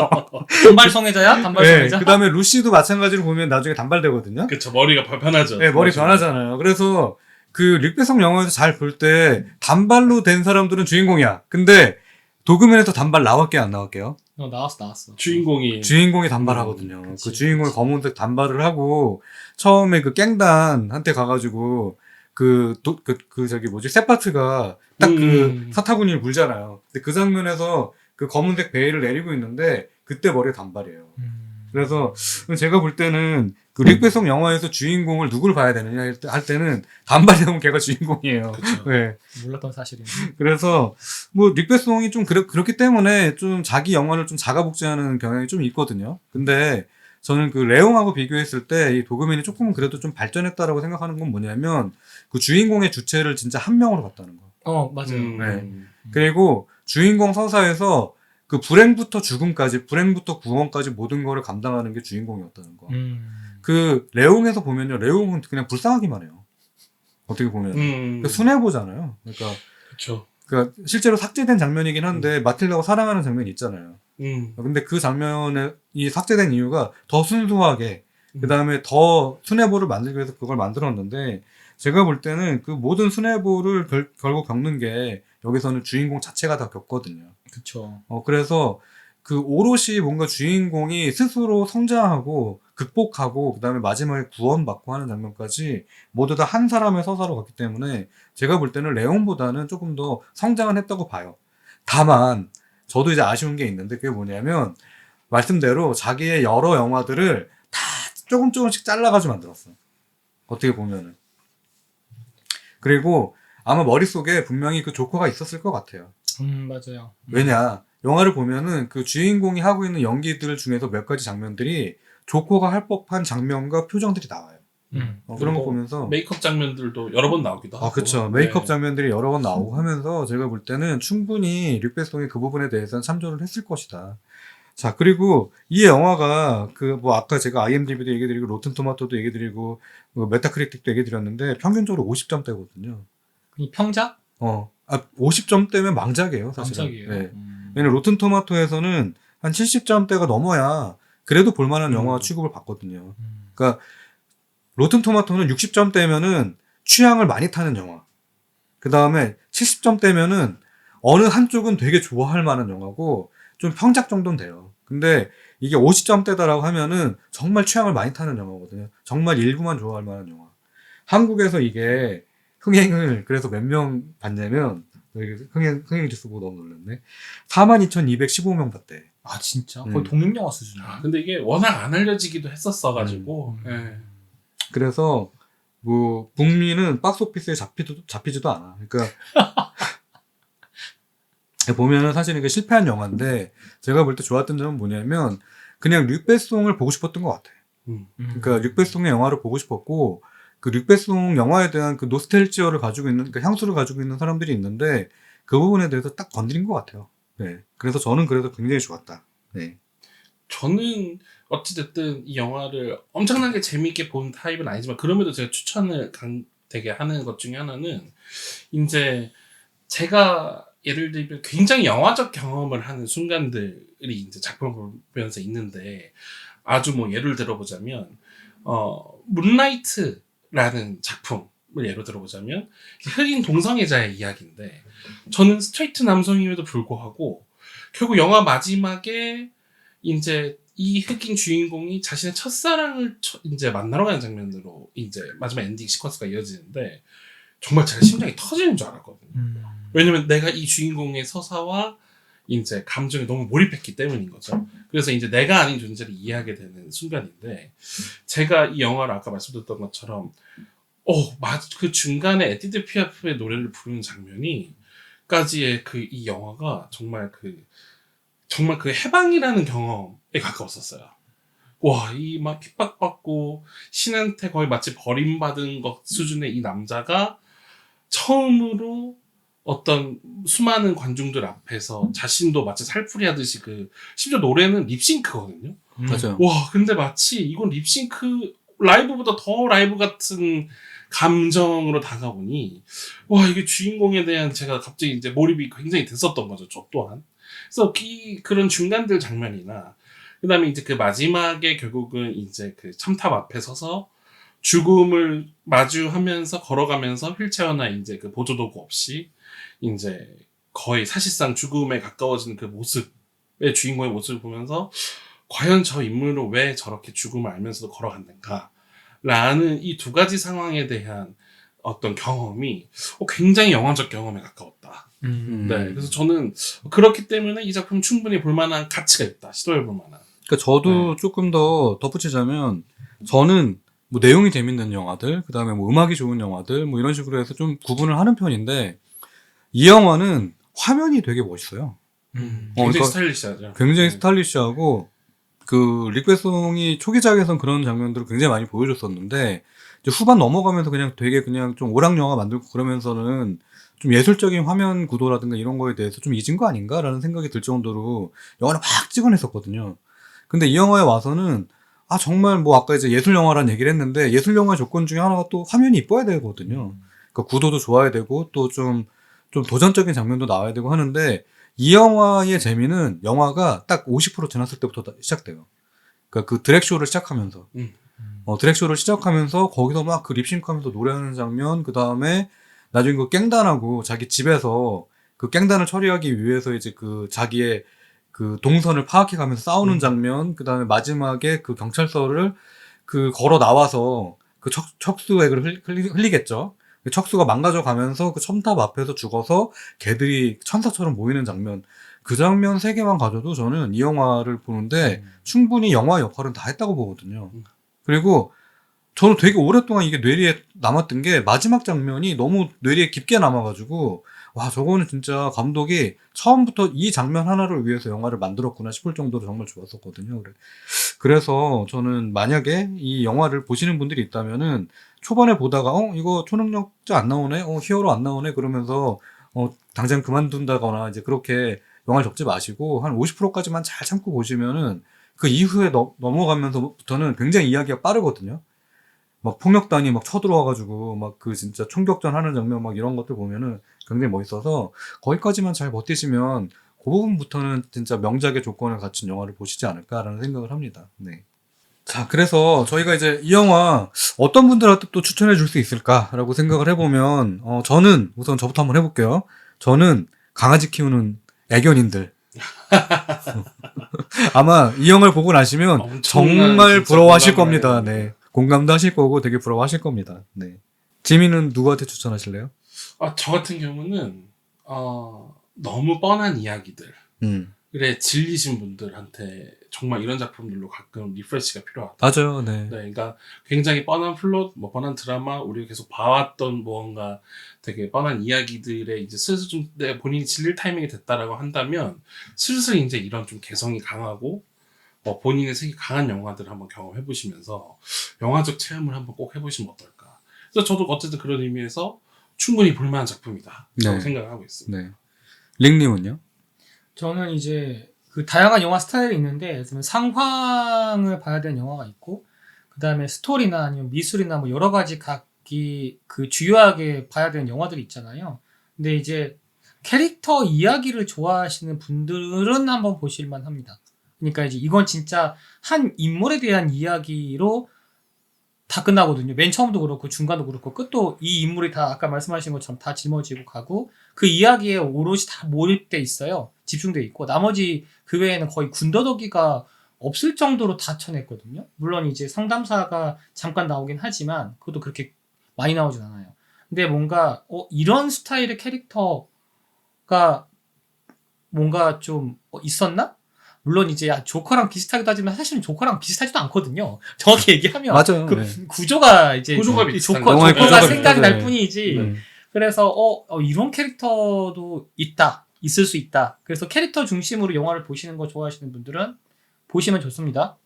단발 성애자야? 단발 성애자? 그 다음에 루시도 마찬가지로 보면 나중에 단발되거든요. 그쵸, 머리가 변하죠. 네, 머리 변하잖아요. 그래서 그 릭배송 영화에서 잘 볼 때 단발로 된 사람들은 주인공이야. 근데 도그맨에서 단발 나왔게 안 나왔게요? 나왔어. 주인공이 단발하거든요. 그치, 그 주인공이 검은색 단발을 하고 처음에 그 깽단한테 가가지고 세파트가 딱 그 사타구니를 물잖아요. 근데 그 장면에서 그 검은색 베일을 내리고 있는데 그때 머리가 단발이에요. 그래서 제가 볼 때는 그 릭배송 영화에서 주인공을 누굴 봐야 되느냐 할 때는 단발이면 걔가 주인공이에요. 네. 몰랐던 사실이네. 그래서 뭐 릭배송이 좀 그렇기 때문에 좀 자기 영화를 좀 자가복제하는 경향이 좀 있거든요. 근데 저는 그 레옹하고 비교했을 때 이 도그맨이 조금 그래도 좀 발전했다라고 생각하는 건 뭐냐면 그 주인공의 주체를 진짜 한 명으로 봤다는 거. 맞아요. 네. 그리고 주인공 서사에서 그 불행부터 죽음까지, 불행부터 구원까지 모든 거를 감당하는 게 주인공이었다는 거. 그 레옹에서 보면요, 레옹은 그냥 불쌍하기만 해요. 어떻게 보면 그러니까 순애보잖아요. 그러니까 실제로 삭제된 장면이긴 한데 마틸다가 사랑하는 장면이 있잖아요. 근데 그 장면에 이 삭제된 이유가 더 순수하게 그 다음에 더 순애보를 만들기 위해서 그걸 만들었는데 제가 볼 때는 그 모든 순애보를 결국 겪는 게 여기서는 주인공 자체가 다 겪거든요. 그쵸. 그래서 그 오롯이 뭔가 주인공이 스스로 성장하고 극복하고 그 다음에 마지막에 구원받고 하는 장면까지 모두 다 한 사람의 서사로 갔기 때문에 제가 볼 때는 레옹보다는 조금 더 성장은 했다고 봐요. 다만 저도 이제 아쉬운 게 있는데 그게 뭐냐면 말씀대로 자기의 여러 영화들을 다 조금씩 잘라가지고 만들었어. 어떻게 보면은. 그리고 아마 머릿속에 분명히 그 조커가 있었을 것 같아요. 맞아요. 왜냐, 영화를 보면은 그 주인공이 하고 있는 연기들 중에서 몇 가지 장면들이 조커가 할 법한 장면과 표정들이 나와요. 그런 거 보면서 메이크업 장면들도 여러 번 나오기도 하고. 그쵸. 메이크업 장면들이 여러 번 나오고 하면서 제가 볼 때는 충분히 릭배송이 그 부분에 대해서는 참조를 했을 것이다. 자, 그리고 이 영화가 아까 제가 IMDb도 얘기 드리고 로튼 토마토도 얘기 드리고 메타크리틱도 얘기 드렸는데 평균적으로 50점대거든요. 이 평작? 50점대면 망작이에요, 사실은. 망작이에요. 네. 왜냐면 로튼 토마토에서는 한 70점대가 넘어야 그래도 볼만한 영화 취급을 받거든요. 그러니까 로튼 토마토는 60점대면은 취향을 많이 타는 영화. 그 다음에 70점대면은 어느 한쪽은 되게 좋아할 만한 영화고 좀 평작 정도는 돼요. 근데 이게 50점대다라고 하면은 정말 취향을 많이 타는 영화거든요. 정말 일부만 좋아할 만한 영화. 한국에서 이게 흥행을 그래서 몇 명 봤냐면 흥행 지수 보고 너무 놀랐네. 42,215명 봤대. 아 진짜 거의 독립영화 수준이야. 근데 이게 워낙 안 알려지기도 했었어가지고 예. 그래서 뭐 북미는 박스오피스에 잡히지도 않아. 그러니까 보면은 사실 이게 실패한 영화인데 제가 볼 때 좋았던 점은 뭐냐면 그냥 лю베송을 보고 싶었던 것 같아. 그러니까 лю베송의 영화를 보고 싶었고 그 лю베송 영화에 대한 그 노스텔지어를 가지고 있는 그 향수를 가지고 있는 사람들이 있는데 그 부분에 대해서 딱 건드린 것 같아요. 네. 그래서 저는 그래도 굉장히 좋았다. 네. 저는 어찌됐든 이 영화를 엄청나게 재미있게 본 타입은 아니지만 그럼에도 제가 추천을 되게 하는 것 중에 하나는 이제 제가 예를 들면 굉장히 영화적 경험을 하는 순간들이 이제 작품을 보면서 있는데 아주 뭐 예를 들어보자면 문라이트라는 작품을 예로 들어보자면 흑인 동성애자의 이야기인데 저는 스트레이트 남성임에도 불구하고 결국 영화 마지막에 이제 이 흑인 주인공이 자신의 첫사랑을 이제 만나러 가는 장면으로 이제 마지막 엔딩 시퀀스가 이어지는데 정말 제가 심장이 터지는 줄 알았거든요. 왜냐면 내가 이 주인공의 서사와 이제 감정에 너무 몰입했기 때문인 거죠. 그래서 이제 내가 아닌 존재를 이해하게 되는 순간인데 제가 이 영화를 아까 말씀드렸던 것처럼 그 중간에 에디드 피아프의 노래를 부르는 장면이까지의 그 이 영화가 정말 그 해방이라는 경험에 가까웠었어요. 와, 이 막 핍박받고 신한테 거의 마치 버림받은 것 수준의 이 남자가 처음으로 어떤 수많은 관중들 앞에서 자신도 마치 살풀이 하듯이 심지어 노래는 립싱크거든요. 맞아요. 와, 근데 마치 이건 립싱크 라이브보다 더 라이브 같은 감정으로 다가오니 와, 이게 주인공에 대한 제가 갑자기 이제 몰입이 굉장히 됐었던 거죠. 저 또한. 그래서 그런 중간들 장면이나 그다음에 이제 그 마지막에 결국은 이제 그 첨탑 앞에 서서 죽음을 마주하면서 걸어가면서 휠체어나 이제 그 보조도구 없이 이제 거의 사실상 죽음에 가까워지는 그 모습의 주인공의 모습을 보면서 과연 저 인물은 왜 저렇게 죽음을 알면서도 걸어갔는가 라는 이 두 가지 상황에 대한 어떤 경험이 굉장히 영화적 경험에 가까웠다. 네, 그래서 저는 그렇기 때문에 이 작품 충분히 볼만한 가치가 있다. 시도해 볼만한. 그러니까 저도 조금 더 덧붙이자면 저는 뭐 내용이 재밌는 영화들, 그 다음에 뭐 음악이 좋은 영화들, 뭐 이런 식으로 해서 좀 구분을 하는 편인데 이 영화는 화면이 되게 멋있어요. 굉장히 그러니까 스타일리시하죠. 굉장히 스타일리시하고 릭 베송이 초기작에선 그런 장면들을 굉장히 많이 보여줬었는데 이제 후반 넘어가면서 그냥 되게 그냥 좀 오락 영화 만들고 그러면서는 좀 예술적인 화면 구도라든가 이런 거에 대해서 좀 잊은 거 아닌가라는 생각이 들 정도로 영화를 막 찍어냈었거든요. 근데 이 영화에 와서는 정말 뭐 아까 이제 예술 영화라는 얘기를 했는데 예술 영화의 조건 중에 하나가 또 화면이 이뻐야 되거든요. 그러니까 구도도 좋아야 되고 또 좀 도전적인 장면도 나와야 되고 하는데 이 영화의 재미는 영화가 딱 50% 지났을 때부터 시작돼요. 그러니까 그 드랙쇼를 시작하면서 드랙쇼를 시작하면서 거기서 막 그 립싱크하면서 노래하는 장면, 그 다음에 나중에 그 깽단하고 자기 집에서 그 깽단을 처리하기 위해서 이제 그 자기의 그 동선을 파악해가면서 싸우는 장면, 그 다음에 마지막에 그 경찰서를 걸어 나와서 그 척수액을 흘리겠죠. 그 척수가 망가져 가면서 그 첨탑 앞에서 죽어서 개들이 천사처럼 모이는 장면, 그 장면 3개만 가져도 저는 이 영화를 보는데 충분히 영화 역할은 다 했다고 보거든요. 그리고 저는 되게 오랫동안 이게 뇌리에 남았던 게 마지막 장면이 너무 뇌리에 깊게 남아가지고 와, 저거는 진짜 감독이 처음부터 이 장면 하나를 위해서 영화를 만들었구나 싶을 정도로 정말 좋았었거든요. 그래서 저는 만약에 이 영화를 보시는 분들이 있다면은 초반에 보다가 이거 초능력자 안 나오네, 히어로 안 나오네 그러면서 당장 그만둔다거나 이제 그렇게 영화를 접지 마시고 한 50%까지만 잘 참고 보시면은 그 이후에 넘어가면서부터는 굉장히 이야기가 빠르거든요. 막 폭력단이 막 쳐들어와가지고 막 그 진짜 총격전 하는 장면 막 이런 것들 보면은 굉장히 멋있어서 거기까지만 잘 버티시면 그 부분부터는 진짜 명작의 조건을 갖춘 영화를 보시지 않을까라는 생각을 합니다. 네. 자, 그래서 저희가 이제 이 영화 어떤 분들한테 또 추천해 줄 수 있을까라고 생각을 해보면 저는 우선 저부터 한번 해볼게요. 저는 강아지 키우는 애견인들 아마 이 영화를 보고 나시면 정말 부러워하실 겁니다. 네. 공감도 하실 거고 되게 부러워하실 겁니다. 네. 지민은 누구한테 추천하실래요? 저 같은 경우는 너무 뻔한 이야기들 음. 그래 질리신 분들한테 정말 이런 작품들로 가끔 리프레시가 필요하다. 맞아요. 네. 네, 그러니까 굉장히 뻔한 플롯, 뭐 뻔한 드라마, 우리가 계속 봐왔던 무언가 되게 뻔한 이야기들에 이제 슬슬 좀 내가 본인이 질릴 타이밍이 됐다라고 한다면 슬슬 이제 이런 좀 개성이 강하고 본인의 색이 강한 영화들을 한번 경험해 보시면서 영화적 체험을 한번 꼭 해보시면 어떨까. 그래서 저도 어쨌든 그런 의미에서 충분히 볼만한 작품이다. 라고 네. 생각을 하고 있습니다. 네. 링님은요? 저는 이제 그 다양한 영화 스타일이 있는데 예를 들면 상황을 봐야 되는 영화가 있고 그 다음에 스토리나 아니면 미술이나 뭐 여러 가지 각기 그 주요하게 봐야 되는 영화들이 있잖아요. 근데 이제 캐릭터 이야기를 좋아하시는 분들은 한번 보실만 합니다. 그러니까 이제 이건 진짜 한 인물에 대한 이야기로 다 끝나거든요. 맨 처음도 그렇고 중간도 그렇고 끝도 이 인물이 다 아까 말씀하신 것처럼 다 짊어지고 가고 그 이야기에 오롯이 다 몰입돼 있어요. 집중돼 있고 나머지 그 외에는 거의 군더더기가 없을 정도로 다 쳐냈거든요. 물론 이제 상담사가 잠깐 나오긴 하지만 그것도 그렇게 많이 나오진 않아요. 근데 뭔가 이런 스타일의 캐릭터가 뭔가 좀 있었나? 물론 이제 조커랑 비슷하기도 하지만 사실은 조커랑 비슷하지도 않거든요. 정확히 얘기하면 맞아요. 그 네. 구조가 이제 구조가 비슷한 영화의 조커가 구조가 생각이 날 비슷하죠. 뿐이지. 네. 그래서 이런 캐릭터도 있을 수 있다. 그래서 캐릭터 중심으로 영화를 보시는 거 좋아하시는 분들은 보시면 좋습니다.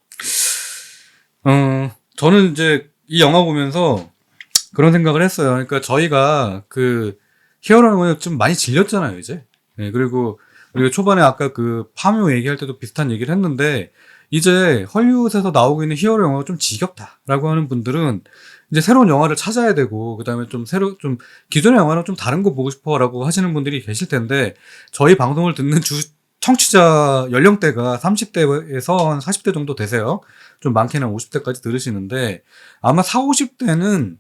저는 이제 이 영화 보면서 그런 생각을 했어요. 그러니까 저희가 그 히어로는 좀 많이 질렸잖아요, 이제. 네, 그리고 초반에 아까 그 파묘 얘기할 때도 비슷한 얘기를 했는데 이제 헐리우드에서 나오고 있는 히어로 영화가 좀 지겹다라고 하는 분들은 이제 새로운 영화를 찾아야 되고 그다음에 좀 기존의 영화랑 좀 다른 거 보고 싶어라고 하시는 분들이 계실 텐데 저희 방송을 듣는 청취자 연령대가 30대에서 한 40대 정도 되세요. 좀 많게는 50대까지 들으시는데 아마 40, 50대는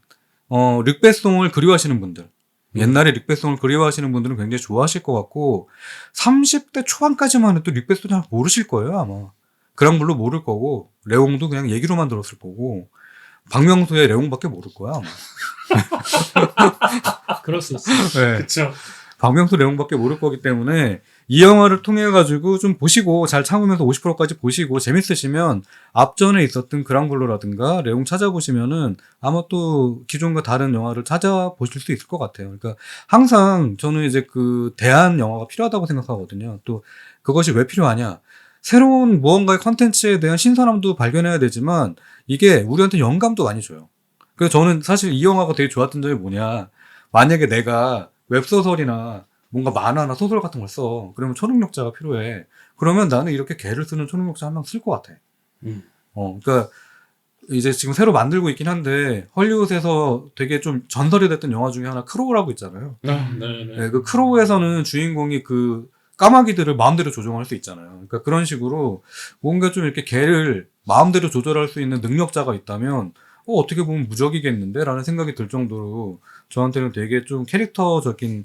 릭베송을 그리워하시는 분들 옛날에 릭베송을 그리워하시는 분들은 굉장히 좋아하실 것 같고 30대 초반까지만 해도 릭베송 잘 모르실 거예요 아마. 그랑블루 모를 거고 레옹도 그냥 얘기로만 들었을 거고 박명수의 레옹밖에 모를 거야 아마. 그럴 수 있어요. 네. 그쵸. 박명수 레옹밖에 모를 거기 때문에 이 영화를 통해 가지고 좀 보시고 잘 참으면서 50%까지 보시고 재밌으시면 앞전에 있었던 그랑블루라든가 레옹 찾아보시면은 아마 또 기존과 다른 영화를 찾아보실 수 있을 것 같아요. 그러니까 항상 저는 이제 그 대안 영화가 필요하다고 생각하거든요. 또 그것이 왜 필요하냐? 새로운 무언가의 컨텐츠에 대한 신선함도 발견해야 되지만 이게 우리한테 영감도 많이 줘요. 그래서 저는 사실 이 영화가 되게 좋았던 점이 뭐냐? 만약에 내가 웹소설이나 뭔가 만화나 소설 같은 걸 써. 그러면 초능력자가 필요해. 그러면 나는 이렇게 개를 쓰는 초능력자 한 명 쓸 것 같아. 그러니까 이제 지금 새로 만들고 있긴 한데 헐리우드에서 되게 좀 전설이 됐던 영화 중에 하나 크로우라고 있잖아요. 네네. 네, 그 크로우에서는 주인공이 그 까마귀들을 마음대로 조종할 수 있잖아요. 그러니까 그런 식으로 뭔가 좀 이렇게 개를 마음대로 조절할 수 있는 능력자가 있다면 어떻게 보면 무적이겠는데? 라는 생각이 들 정도로 저한테는 되게 좀 캐릭터적인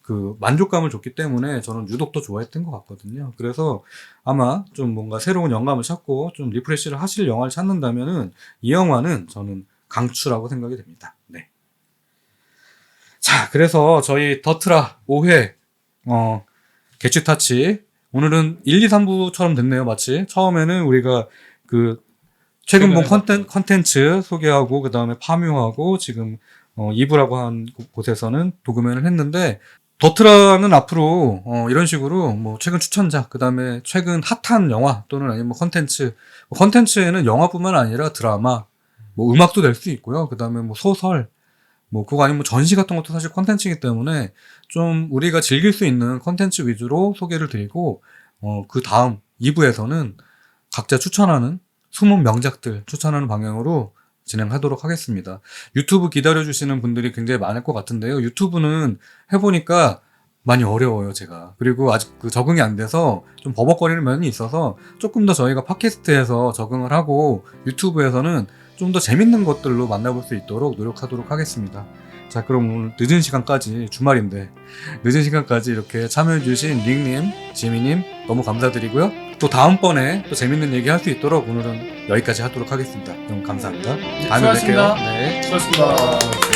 그 만족감을 줬기 때문에 저는 유독 더 좋아했던 것 같거든요. 그래서 아마 좀 뭔가 새로운 영감을 찾고 좀 리프레시를 하실 영화를 찾는다면은 이 영화는 저는 강추라고 생각이 됩니다. 네. 자, 그래서 저희 더트라 5회, 개취타치. 오늘은 1, 2, 3부처럼 됐네요, 마치. 처음에는 우리가 그 최근 본 컨텐츠 소개하고 그 다음에 파묘하고 지금 2부라고 한 곳에서는 도금연을 했는데 더트라는 앞으로 이런 식으로 뭐 최근 추천작 그 다음에 최근 핫한 영화 또는 아니면 뭐 컨텐츠에는 영화뿐만 아니라 드라마 뭐 음악도 될 수 있고요. 그 다음에 뭐 소설 뭐 그거 아니면 뭐 전시 같은 것도 사실 컨텐츠이기 때문에 좀 우리가 즐길 수 있는 컨텐츠 위주로 소개를 드리고 그 다음 2부에서는 각자 추천하는 숨은 명작들 추천하는 방향으로 진행하도록 하겠습니다. 유튜브 기다려주시는 분들이 굉장히 많을 것 같은데요. 유튜브는 해보니까 많이 어려워요, 제가. 그리고 아직 그 적응이 안 돼서 좀 버벅거리는 면이 있어서 조금 더 저희가 팟캐스트에서 적응을 하고 유튜브에서는 좀 더 재밌는 것들로 만나볼 수 있도록 노력하도록 하겠습니다. 자, 그럼 오늘 늦은 시간까지, 주말인데 늦은 시간까지 이렇게 참여해주신 링님, 지미님 너무 감사드리고요. 또 다음번에 또 재밌는 얘기 할 수 있도록 오늘은 여기까지 하도록 하겠습니다. 그럼 감사합니다. 다음에 수고하셨습니다. 뵐게요. 네. 수고하셨습니다.